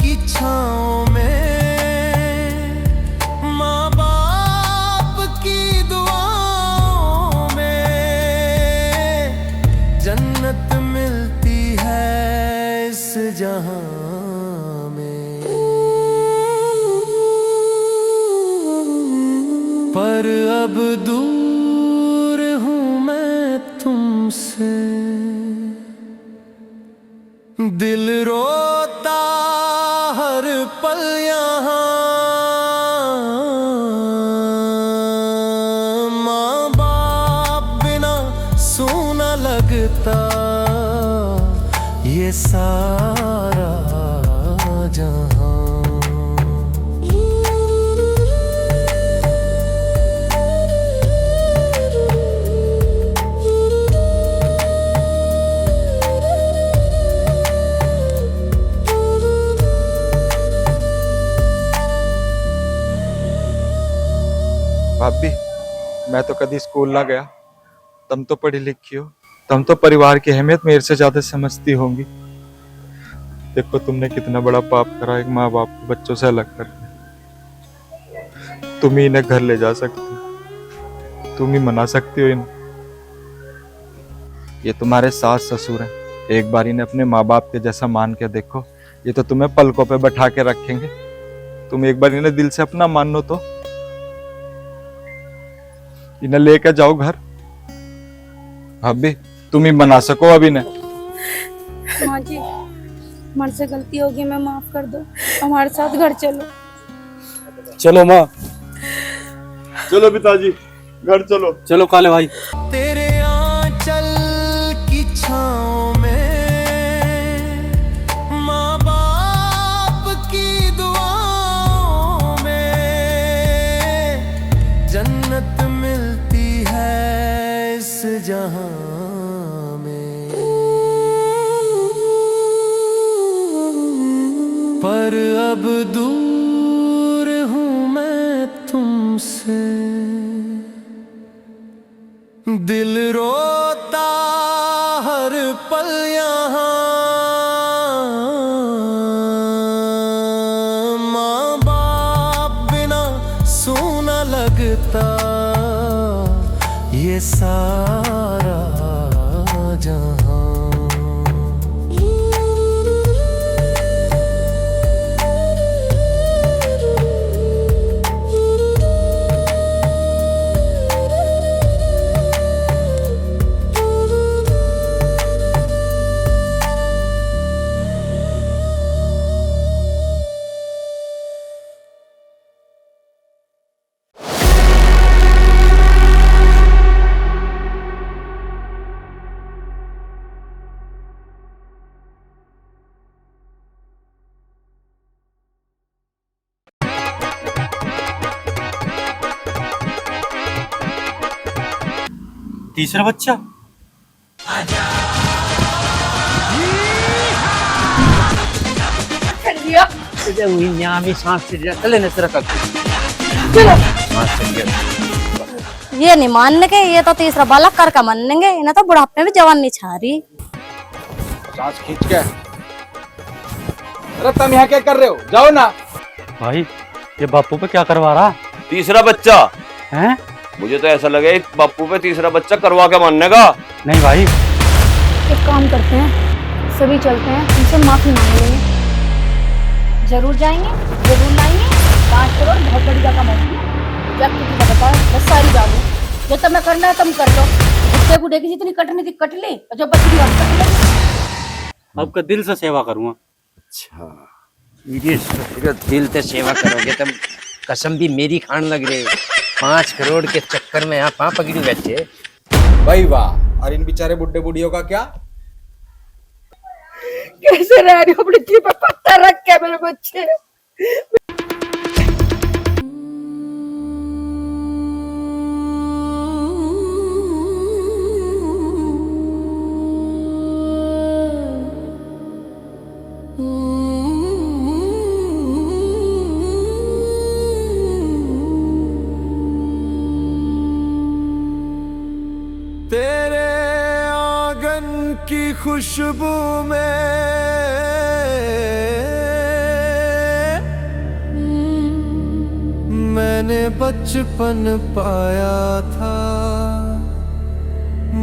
की छाँव में। माँ बाप की दुआओं में जन्नत मिलती है इस जहां में। पर अब दूर हूँ मैं तुमसे, दिल रोता हर पल यहाँ। माँ बाप बिना सूना लगता ये सारा जहाँ। भाभी, मैं तो कभी स्कूल ना गया, तुम तो पढ़ी लिखी हो, तुम तो परिवार की अहमियत मेरे से ज्यादा समझती होंगी। देखो तुमने कितना बड़ा पाप करा, एक माँ बाप को बच्चों से अलग करके। तुम ही इन्हें घर ले जा सकती हो, तुम ही मना सकती हो इन्हें। ये तुम्हारे सास ससुर हैं, एक बार इन्हें अपने माँ बाप के जैसा मान के देखो, ये तो तुम्हें पलकों पे बैठा के रखेंगे। तुम एक बार इन्हें दिल से अपना मान लो, तो इन्हें लेकर जाओ घर। भाभी, तुम ही बना सको अब इन्हें। माँ जी, हमारे से गलती होगी, मैं माफ कर दो, हमारे साथ घर चलो। चलो माँ, चलो पिताजी, घर चलो। चलो काले भाई। तेरे आंचल की छाँव में, माँ बाप की दुआओं में जन्नत मिलती है इस जहां में। पर अब दूर हूँ मैं तुमसे, दिल रोता हर पल यहाँ। माँ बाप बिना सूना लगता ये सारा जहां। तीसरा बच्चा। यहाँ भी सांस चले न चलो। ये नहीं मानने के, ये तो तीसरा बालक कर का मानेंगे, इन्हें तो बुढ़ापे में जवान नहीं छा रही। सांस खींच के। अरे तुम यहाँ क्या कर रहे हो, जाओ ना। भाई ये बापू पे क्या करवा रहा तीसरा बच्चा है? मुझे तो ऐसा लगे बापू पे तीसरा बच्चा करवा के मानने का। नहीं भाई, एक काम करते हैं, सभी चलते हैं, उनसे माफी मांग लेंगे। जरूर जाएंगे, जरूर लाएंगे। 5 करोड़ बहुत बड़ी रकम होती है। जब तुझे बता मैं सारी जाऊँ, जो तुम्हें करना है तुम कर लो। उससे बूढ़े की जितनी कटनी थी कट ली, और जो बची हम कट लेंगे। आपका दिल से सेवा करूंगा। अच्छा, मेरी ससुर दिल से सेवा करोगे तुम? कसम भी मेरी खान लग रही। 5 करोड़ के चक्कर में यहाँ पाँव पकड़ी बैठे। भाई वाह। और इन बेचारे बुड्ढे बुढ़ियों का क्या? कैसे रह रही हो अपनी थी पे पत्थर रख के मेरे बच्चे। तेरे आंगन की खुशबू में मैंने बचपन पाया था।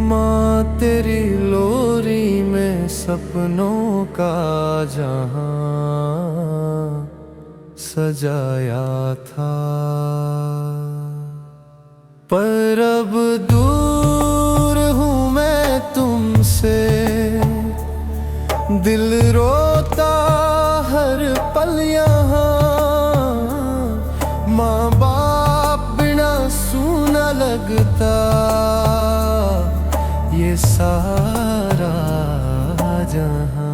माँ तेरी लोरी में सपनों का जहां सजाया था। पर अब दूर हूँ मैं तुमसे, दिल रोता हर पल यहाँ। माँ बाप बिना सूना लगता ये सारा जहां।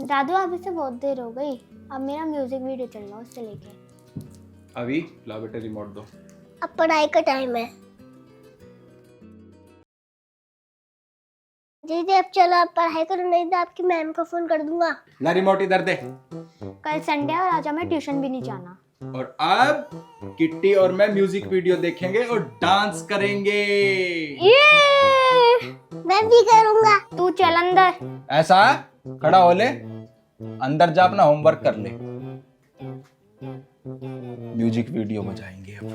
दादू अभी से बहुत देर हो गई, अब मेरा म्यूजिक वीडियो चल रहा है, उससे लेके। अभी ला बेटे रिमोट दो। अब पढ़ाई का टाइम है। दीदी अब चलो, आप पढ़ाई करो, नहीं तो आपकी मैम को फोन कर दूंगा। ला रिमोट इधर दे। कल संडे और आज हमें ट्यूशन भी नहीं जाना। और अब किट्टी और मैं म्यूजिक वीडियो देखेंगे और डांस करेंगे। ये मैं भी करूंगा। तू चल अंदर। ऐसा खड़ा हो ले, अंदर जा अपना होमवर्क कर ले। म्यूजिक वीडियो बजाएंगे अब।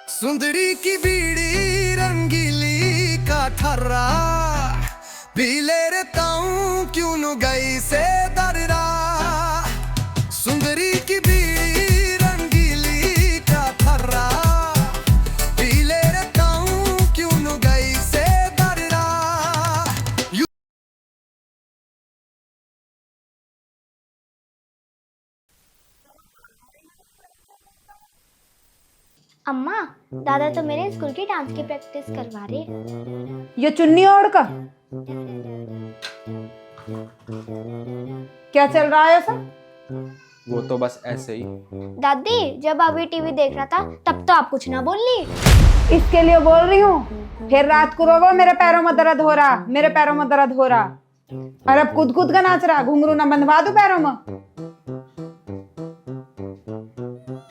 सुंदरी की बीड़ी रंगीली का ठर्रा पी ले रहता हूँ क्यों नु गई से दर्रा। सुंदरी की बीड़ी रंगीली का ठर्रा पी ले रहता हूँ क्यों नु गई से दर्रा। अम्मा, दादा तो मेरे स्कूल की डांस की प्रैक्टिस करवा रहे। ये चुन्नी ओढ़ का क्या चल रहा है सब? वो तो बस ऐसे ही। दादी, जब अभी टीवी देख रहा था तब तो आप कुछ ना बोली। इसके लिए बोल रही हूँ, फिर रात को रोवो मेरे पैरों में दर्द हो रहा, मेरे पैरों में दर्द हो रहा। और अब कूद कूद का नाच रहा, घुंघरू ना बंधवा दो पैरों में।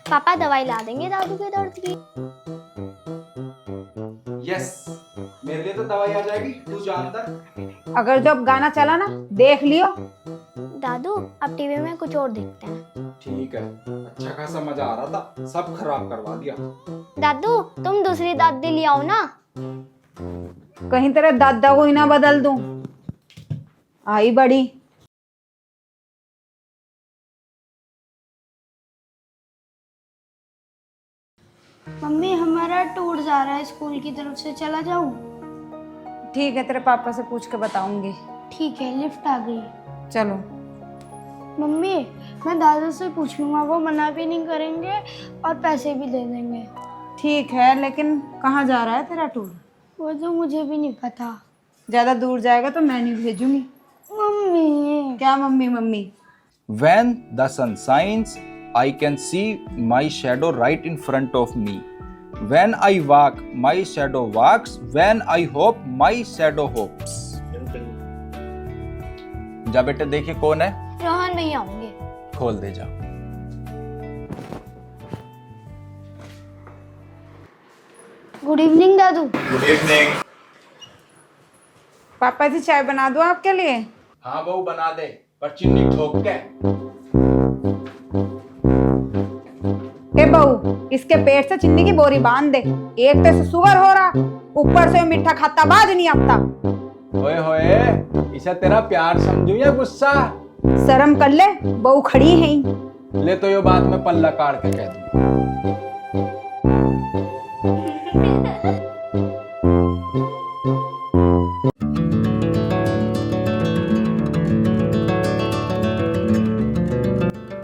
पापा दवाई ला देंगे दादू के दर्द की। यस, मेरे लिए तो दवाई आ जाएगी, तू जा अंदर। अगर जब गाना चला ना देख लियो। दादू अब टीवी में कुछ और देखते हैं। ठीक है, अच्छा खासा मजा आ रहा था, सब खराब करवा दिया। दादू तुम दूसरी दादी ले आओ ना। कहीं तेरे दादा को ही ना बदल दूं। आई बड़ी। मम्मी हमारा टूर जा रहा है स्कूल की तरफ से, चला जाऊं? ठीक है, तेरे पापा से पूछ के बताऊंगी। ठीक है, लिफ्ट आ गई। चलो। मम्मी मैं दादा से पूछ लूंगा, वो मना भी नहीं करेंगे और पैसे भी दे देंगे। ठीक है, लेकिन कहाँ जा रहा है तेरा टूर? वो तो मुझे भी नहीं पता। ज्यादा दूर जाएगा तो मैं नहीं भेजूंगी। मम्मी। क्या mummy mummy? When the sun shines, I can see my shadow right in front of me. When I walk, my shadow walks. When I hope, my shadow hopes. जा बेटे देखिए कौन है। रोहन भैया होंगे। खोल दे जा। गुड इवनिंग दादू। Good evening. पापा जी चाय बना दूं आपके लिए? हाँ बहू बना दे, पर चीनी ठोक के। ए बहू, इसके पेट से चीनी की बोरी बांध दे। एक तो इसे शुगर हो रहा, ऊपर से मीठा खाता बाज नहीं आता। ओए होए, इसे तेरा प्यार समझू या गुस्सा? शर्म कर ले, बहू खड़ी है ही। ले तो ये बात मैं पल्ला काट के कह दूं।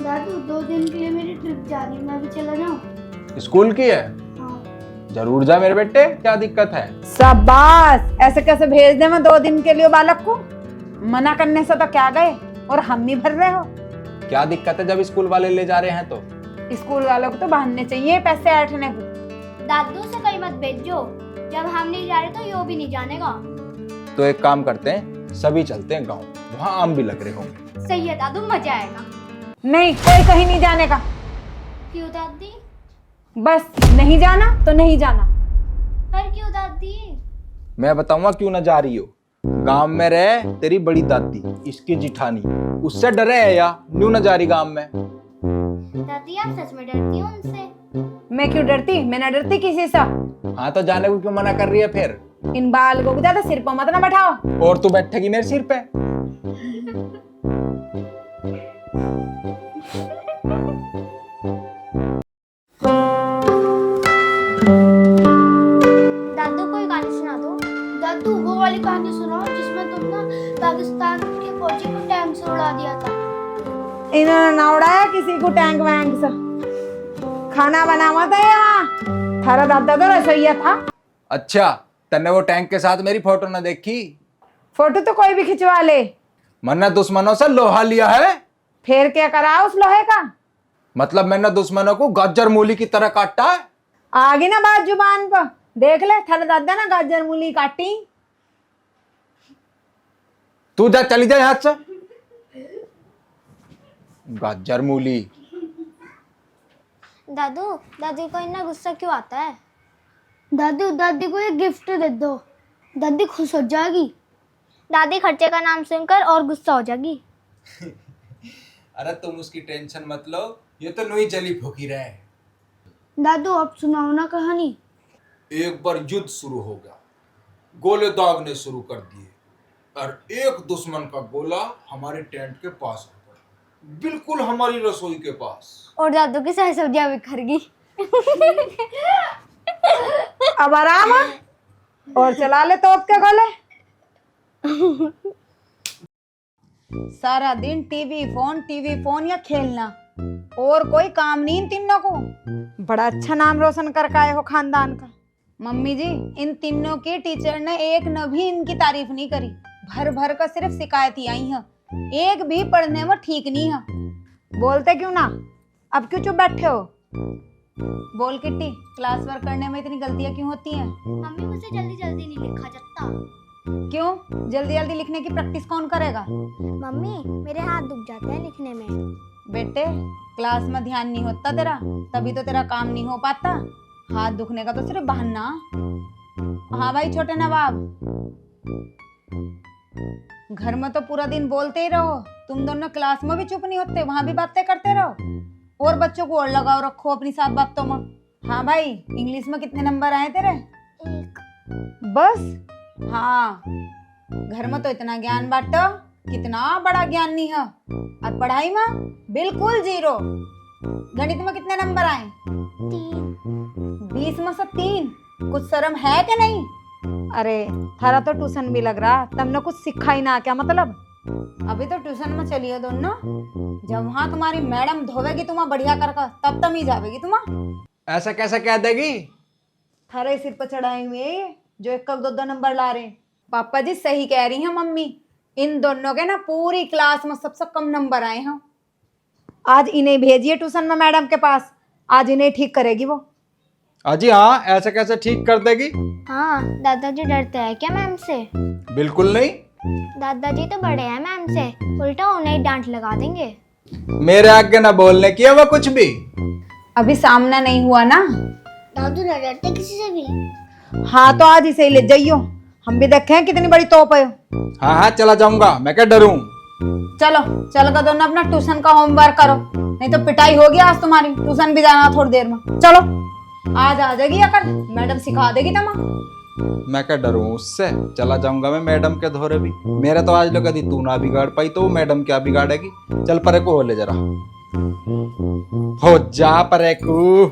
दादू 2 दिन के लिए मेरी ट्रिप जा रही है, मैं भी चला जाऊं? स्कूल की है? हाँ। जरूर जा मेरे बेटे, क्या दिक्कत है? शाबाश, ऐसे कैसे भेज दे मैं 2 दिन के लिए बालक को? मना करने से तो क्या गए, और हम भी भर रहे हो। क्या दिक्कत है जब स्कूल वाले ले जा रहे हैं तो? स्कूल वालों को तो बहाने चाहिए पैसे ऐंठने को। दादू से कहीं मत भेजो, जब हम नहीं जा रहे तो यो भी नहीं जानेगा। तो एक काम करते हैं, सभी चलते हैं गांव, वहाँ आम भी लग रहे होंगे। सही है दादू, मजा आएगा। नहीं, कोई कहीं नहीं जाने का। क्यों दादी? बस नहीं जाना तो नहीं जाना। पर क्यों दादी? मैं बताऊंगा क्यों न जा रही हो। गांव में रहे तेरी बड़ी दादी, इसकी जिठानी, उससे डरे है या न्यू न जा रही गांव में? दादी आप सच में डरती हो उनसे? मैं क्यों डरती? मैं ना डरती किसी से। हाँ तो जाने को क्यों मना कर रही है फिर? इन बाल को ज्यादा सिर पर मत ना बैठाओ। और तू बैठेगी मेरे सिर पे? दादू कोई कहानी सुना दो। दादू वो वाली कहानी सुनाओ जिसमें तुम ना पाकिस्तान के फौजी को टैंक से उड़ा दिया था। इन्होंने ना उड़ाया किसी को टैंक वैंक से। खाना बनावा था यहाँ, थारा दादा तो रसोईया था। अच्छा, तन्ने वो टैंक के साथ मेरी फोटो न देखी? फोटो तो कोई भी खिंचवा ले। मन्ना दुश्मनों से लोहा लिया है? फिर क्या करा उस लोहे का? मतलब मैंने दुश्मनों को गाजर मूली की तरह काटा है? आगे ना बात जुबान पर, देख ले थारा दादा ना गाजर मूली काटी। तू जा, चली जा यहाँ से। गाजर मूली। दादू दादी को इतना गुस्सा क्यों आता है? दादू दादी को एक गिफ्ट दे दो, दादी खुश हो जाएगी। दादी खर्चे का नाम सुनकर और गुस्सा हो जाएगी। अरे तुम उसकी टेंशन मत लो, ये तो नई जली फूकी रहे। दादू अब सुनाओ ना कहानी। एक बार युद्ध शुरू हो गया, गोले दागने शुरू कर दिए और एक दुश्मन का गोला हमारे टेंट के पास आ गया, बिल्कुल हमारी रसोई के पास। और दादू की सारी सब्जियां बिखर गई। अब आराम है? और चला ले तोप के गोले। सारा दिन टीवी फोन या खेलना, और कोई काम नहीं इन तीनों को। बड़ा अच्छा नाम रोशन करके आए हो खानदान का। मम्मी जी, इन तीनों की टीचर ने एक न भी इनकी तारीफ नहीं करी, भर भर कर सिर्फ शिकायत ही आई है। एक भी पढ़ने में ठीक नहीं है। बोलते क्यों ना? अब क्यों चुप बैठे हो? बोल किट्टी, क्लास वर्क करने में इतनी गलतियां क्यों होती हैं? मम्मी मुझे जल्दी जल्दी नहीं लिखा जाता। क्यों? जल्दी जल्दी लिखने की प्रैक्टिस कौन करेगा? मम्मी मेरे हाथ दुख जाते हैं लिखने में। बेटे, क्लास में ध्यान नहीं होता तेरा, तभी तो तेरा काम नहीं हो पाता। हाथ दुखने का तो सिर्फ बहाना। हाँ भाई छोटे नवाब, घर में तो पूरा दिन बोलते ही रहो, तुम दोनों क्लास में भी चुप नहीं होते, वहां भी बातें करते रहो और बच्चों को और लगाओ रखो अपनी साथ बातों में। हाँ भाई, इंग्लिश में कितने नंबर आए तेरे? 1। बस? हाँ, घर में तो इतना ज्ञान बांटो, कितना बड़ा ज्ञान नहीं है। और पढ़ाई में बिल्कुल 0। गणित में कितने नंबर आए? 3। 20 में से 3। कुछ शर्म है कि नहीं? अरे थारा तो ट्यूशन भी लग रहा, तुमने कुछ सीखा ही ना, क्या मतलब? अभी तो ट्यूशन में चलिए दोनों, जब वहां तुम्हारी मैडम धोवेगी तुम्हें बढ़िया करके, तब तुम ही जावेगी तुम्हें। ऐसा कैसे कह देगी? थारे सिर पर चढ़ाए हुए हैं ये, जो एक दो दो नंबर ला रहे हैं। पापा जी सही कह रही हैं मम्मी, इन दोनों के ना पूरी क्लास में सबसे कम नंबर आए हैं। आज इन्हें भेजिए ट्यूशन में मैडम के पास, आज इन्हें ठीक करेगी वो। अजी हाँ, ऐसे कैसे ठीक कर देगी? हाँ, दादाजी डरते हैं क्या मैम से? बिल्कुल नहीं। दादाजी तो बड़े हैं मैम से, उल्टा उन्हें ही डांट लगा देंगे। मेरे आगे ना बोलने की है वो कुछ भी। अभी सामना नहीं हुआ ना। दादू न डरते किसी से भी। हाँ तो आज इसे ही ले जाइयो, हम भी देखे हैं कितनी बड़ी तोप है। हाँ हाँ चला जाऊंगा, मैं क्या डरूं। चलो चल कर दोनों अपना ट्यूशन का होमवर्क करो, नहीं तो पिटाई होगी आज तुम्हारी। ट्यूशन भी जाना थोड़ी देर में, चलो। आज आ जाएगी अकर, मैडम सिखा देगी तमा। मैं क्या डरूं उससे, चला जाऊंगा मैं मैडम के धोरे भी। मेरा तो आज लोग यदि तू ना बिगाड़ पाई तो वो मैडम क्या बिगाड़ेगी। चल परे को हो ले जरा, हो जा परे को।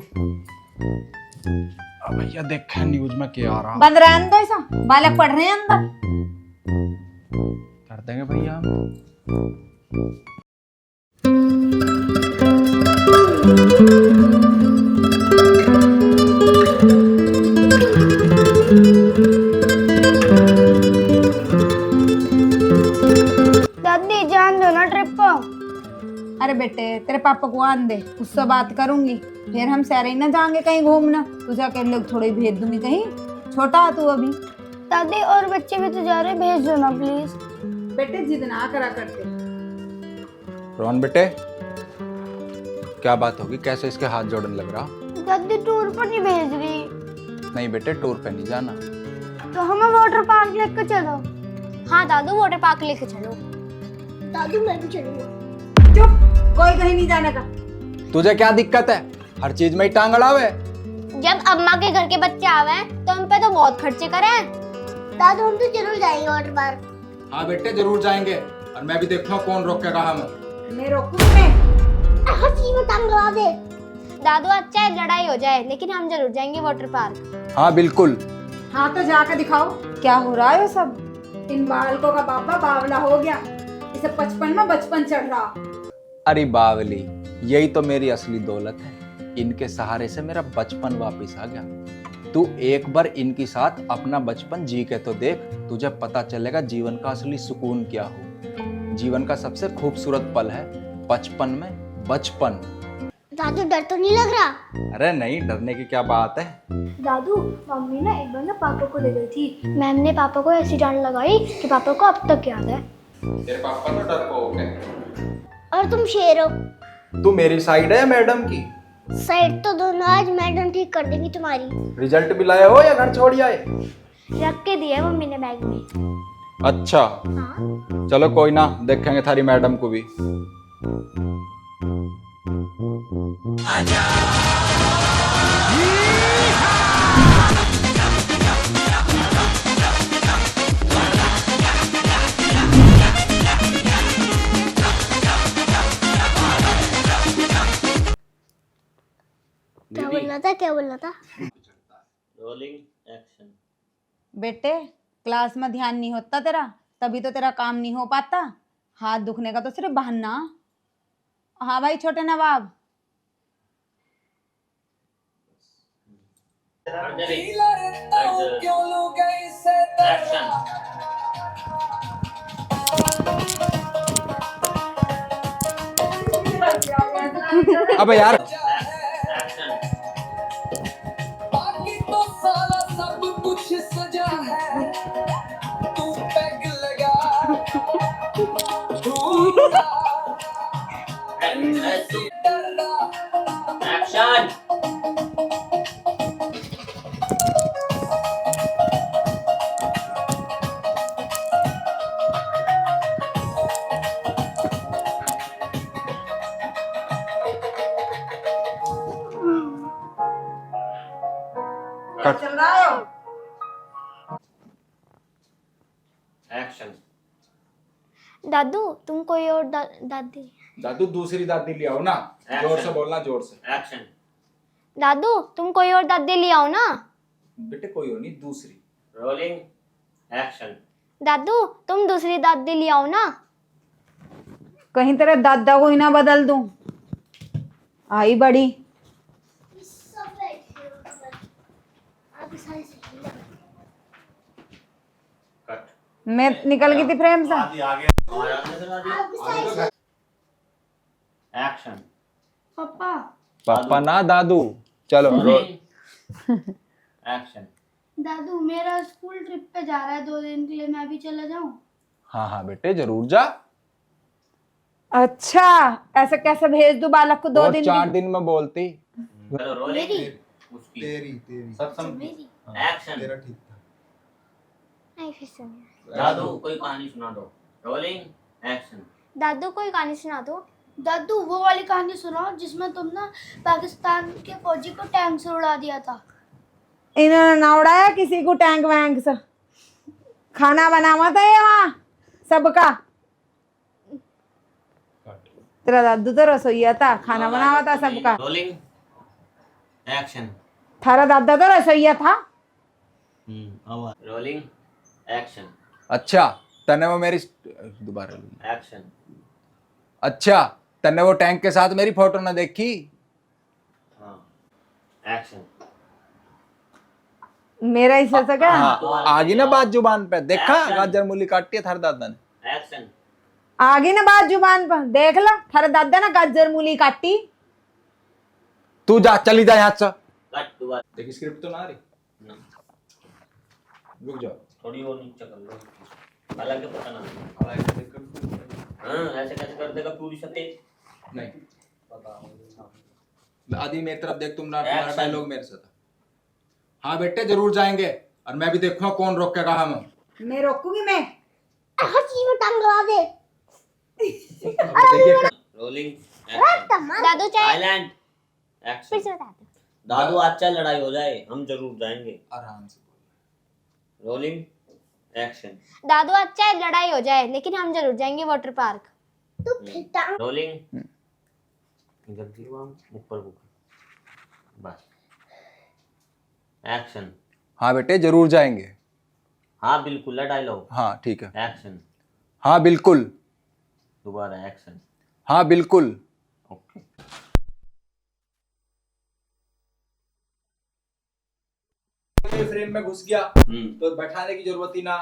अब भैया देखा न्यूज में क्या आ रहा। बंद रहने दो, ऐसा बालक पढ़ रहे हैं अंदर। कर देंगे भैया हम। दादी जान दो ना ट्रिप को। अरे बेटे तेरे पापा को आन दे, उससे बात करूंगी, फिर हम सारे ना जाएंगे कहीं घूमना। तुझे अकेले लोग थोड़े भेज दूंगी कहीं, छोटा है तू अभी। दादी और बच्चे भी तो जा रहे, भेज दो ना प्लीज। बेटे जिद ना करा करते। रोहन बेटे क्या बात होगी, कैसे इसके हाथ जोड़ने लग रहा? दादी टूर पर नहीं भेज रही। नहीं बेटे टूर पे नहीं जाना। तो हमें वाटर पार्क लेकर चलो। हाँ दादू वाटर पार्क लेके चलो। दादू मैं भी चलूंगा। चुप, कोई कहीं नहीं जाने का। तुझे क्या दिक्कत है, हर चीज में ही टांग अड़ावे। जब अम्मा के घर के बच्चे आवे तो हम पे तो बहुत खर्चे करें। दादू हम तो जरूर जाएंगे वाटर पार्क। हाँ बेटे जरूर जाएंगे, और मैं भी देखूंगा कौन रोकेगा हमें। मैं रोकूं मैं? हर चीज में टांग लगा दे। दादू अच्छा है लड़ाई हो जाए, लेकिन हम जरूर जाएंगे वाटर पार्क। हाँ बिल्कुल। हाँ तो जाकर दिखाओ क्या हो रहा है। सब इन बालकों का पापा बावला हो गया, इसे 55 में बचपन चढ़ रहा। अरे बावली, यही तो मेरी असली दौलत है। इनके सहारे से मेरा बचपन वापस आ गया। तू एक बार इनके साथ अपना बचपन जी के तो देख, तुझे पता चलेगा जीवन का असली सुकून क्या हो। जीवन का सबसे खूबसूरत पल है बचपन में बचपन। दादू डर तो नहीं लग रहा? अरे नहीं, डरने की क्या बात है। दादू मम्मी ना एक बार ना पापा को ले गई थी, मैम ने पापा को ऐसी डांट लगाई कि पापा को अब तक याद है। तेरे पापा तो डरपोक है। और तुम शेर हो। तू मेरी साइड है मैडम की? साइड तो दोनों, आज मैडम ठीक कर देंगी तुम्हारी। रिजल्ट भी लाए हो या घर छोड़ आए? रख के दिया मम्मी ने बैग में। अच्छा हाँ। चलो कोई ना, देखेंगे थारी मैडम को भी। क्या बोलना था? Rolling action. बेटे क्लास में ध्यान नहीं होता तेरा, तभी तो तेरा काम नहीं हो पाता। हाथ दुखने का तो सिर्फ बहाना। हाँ भाई छोटे नवाब। अबे यार बाकी तो साला सब कुछ सजा है, तू पैग लगा एक्शन। चल रहा है एक्शन। दादू तुम कोई और दादी। दादू दूसरी दादी ले आओ ना, जोर से बोलना, जोर से। एक्शन। दादू तुम कोई और दादी ले आओ ना। बेटे कोई और नहीं, दूसरी। Rolling action. दादू तुम दूसरी दादी ले आओ ना। कहीं तेरे दादा को ही ना बदल दूं। आई बड़ी। मैं निकल गई थी फ्रेम से। एक्शन। पापा पापा ना दादू। चलो एक्शन। दादू मेरा स्कूल ट्रिप पे जा रहा है 2 दिन के लिए, मैं भी चला जाऊं? हाँ हाँ बेटे जरूर जा। अच्छा ऐसे कैसे भेज दूं बालक को 2 और दिन 4 दिन में बोलती। चलो रोलिंग। उसकी तेरी सब सम मेरी एक्शन। तेरा ठीक था। नहीं फिर से नहीं। दादू कोई कहानी सुना दो। Rolling action. दादू कोई कहानी सुना दो। दादू वो वाली कहानी सुनाओ जिसमें तुम ना पाकिस्तान के फौजी को टैंक से उड़ा दिया था। इन्होंने ना उड़ाया किसी को टैंक वैंक से, खाना बनावा था ये वहाँ सबका। तेरा दादू तो रसोईया था, खाना बनावा था सबका। Rolling action. थारा दादा तो रसोईया था। Rolling action. अच्छा तने वो मेरी दोबारा एक्शन। अच्छा तने वो टैंक के साथ मेरी फोटो ना देखी। हाँ एक्शन। मेरा हिस्सा से क्या? हाँ आगे ना बात जुबान पे देखा गाजर मूली काटी है थारे दादा ने। एक्शन। आगे ना बात जुबान पर देख ला, थारा दादा ना गाजर मूली काटी। तू जा चली जा यहाँ से। कट दोबारा। देखी स्क्रिप्ट तो ना आ रही। रुक जाओ थोड़ी और नीचे कर लो, हालांकि पता ना। हाँ ऐसे कैसे कर देगा पूरी सतेज? नहीं आदि मेरी तरफ देख, तुम्हारा डायलॉग मेरे साथ। हाँ बेटे जरूर जाएंगे और मैं भी देखूंगा कौन रोकेगा हमें। मैं रोकूंगी मैं। हर चीज में टांग लगा दे। Rolling action. दादू चाहे साइलेंट फिर एक्शन। से बता दो। दादू आज चाहे लड़ाई हो जाए हम जरूर जाएंगे। आराम से रोलिंग एक्शन। दादू अच्छा है लड़ाई हो जाए लेकिन हम जरूर जाएंगे वाटर पार्क। तू फिर टांग रोलिंग जल्दी ऊपर बस एक्शन। हाँ बेटे जरूर जाएंगे। हाँ बिल्कुल है डायलॉग। हाँ ठीक है। एक्शन। हाँ बिल्कुल। दोबारा एक्शन। हाँ बिल्कुल। ओके। फ्रेम में घुस गया तो बैठाने की जरूरत ही ना।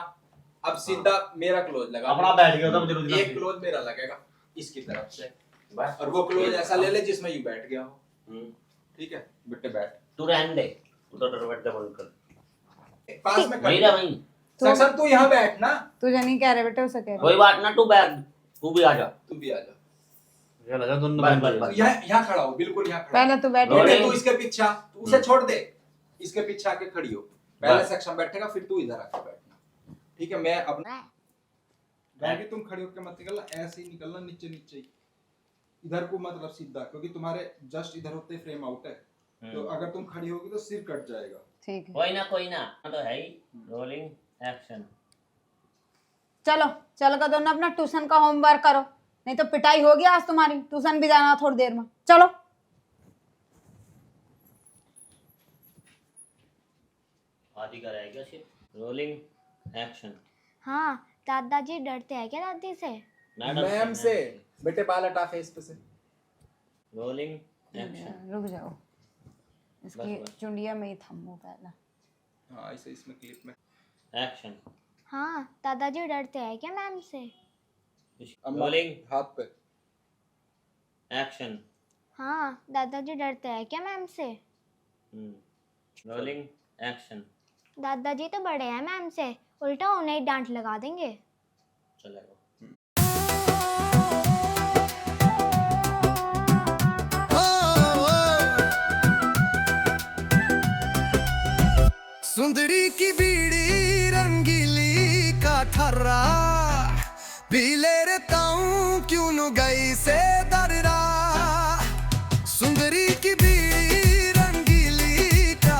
अब सीधा मेरा क्लोज लगा, अपना बैठ गया तो जरूरी एक क्लोज मेरा लगेगा इसकी तरफ से, और वो क्लोज ऐसा ले ले जिसमें यू बैठ गया हो। ठीक है बेटे बैठ। तू रहने दे, तू तो डर बैठ जा बोल कर। पास में वही रहा वही। सक्षम तू यहाँ बैठ ना। तुझे नहीं कह रहे बेटे, उसे कह रहे। कोई बात ना, तू बैठ, तू भी आ जा। तू भी आ जा। बस। यहाँ खड़ा हो, बिल्कुल यहाँ खड़ा पहले तू बैठ। बेटे तू इसके पीछे, तू उसे छोड़ दे, इसके पीछे आके खड़ी हो। पहले सक्षम बैठेगा फिर तू इधर आके बैठना। ठीक है मैं अपना बाकी तुम खड़े होकर मत निकलना, ऐसे ही निकलना नीचे नीचे ही, इधर को मतलब सीधा, क्योंकि तुम्हारे जस्ट इधर होते फ्रेम आउट है, तो अगर तुम खड़ी होगी तो सिर कट जाएगा। ठीक है कोई ना तो है ही। Rolling action. चलो चल कर दोनों अपना ट्यूशन का होमवर्क करो, नहीं तो पिटाई होगी आज तुम्हारी। ट्यूशन भी जाना थोड़ी देर में, चलो। आदि का रहेगा सिर्फ। Rolling action. हाँ दादाजी डरते हैं क्या दादी से? मैम से बेटे बाल हटा फेस पे से। Rolling action. रुक जाओ, इसकी चुंडिया में ही थमो पहला। हाँ ऐसे इसमें क्लिप में एक्शन। हाँ दादाजी डरते हैं क्या मैम से? रोलिंग हाथ पे एक्शन। हाँ दादाजी डरते हैं क्या मैम से? Rolling action. दादाजी तो बड़े हैं मैम से, उल्टा उन्हें ही डांट लगा देंगे। चलेगा। सुंदरी की बीड़ी रंगीली का ठर्रा पी ले रहता हूँ क्यों न गई से दर्रा। सुंदरी की